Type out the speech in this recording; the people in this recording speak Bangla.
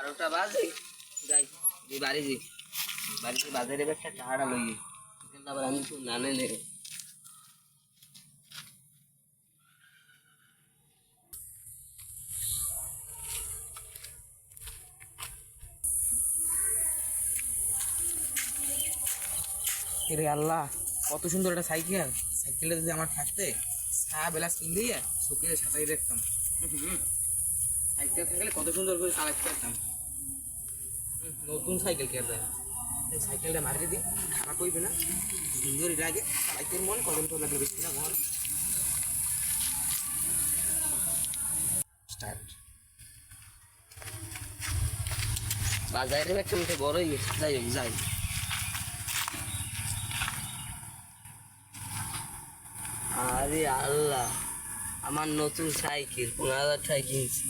12টা বাজে যাই বাড়ি যাই বাড়িতে বাজারে একটা চাহাড়া লইয়ে আবার আমি তো নানে নে রে আল্লাহ, কত সুন্দর একটা সাইকেল। সাইকেলটা যদি আমার থাকতে সারা বেলা স্কিন দিয়ে শুকিয়ে সাঁতাই দেখতাম। সাইকেল থাকলে কত সুন্দর করে চালাতে পারতাম। নতুন সাইকেল কে দেয় সাইকেলটা মারিয়ে দিই, খারাপ হইবে না, সুন্দরই লাগে। সাইকেল মন কদম তো লাগে বেশি না ঘর স্টার্ট। বাজারে একটা উঠে বড়ই গেছে, যাই হোক যাই। আরে আল্লাহ, আমার নতুন সাইকেল 15,000 টাকায় কিনছি।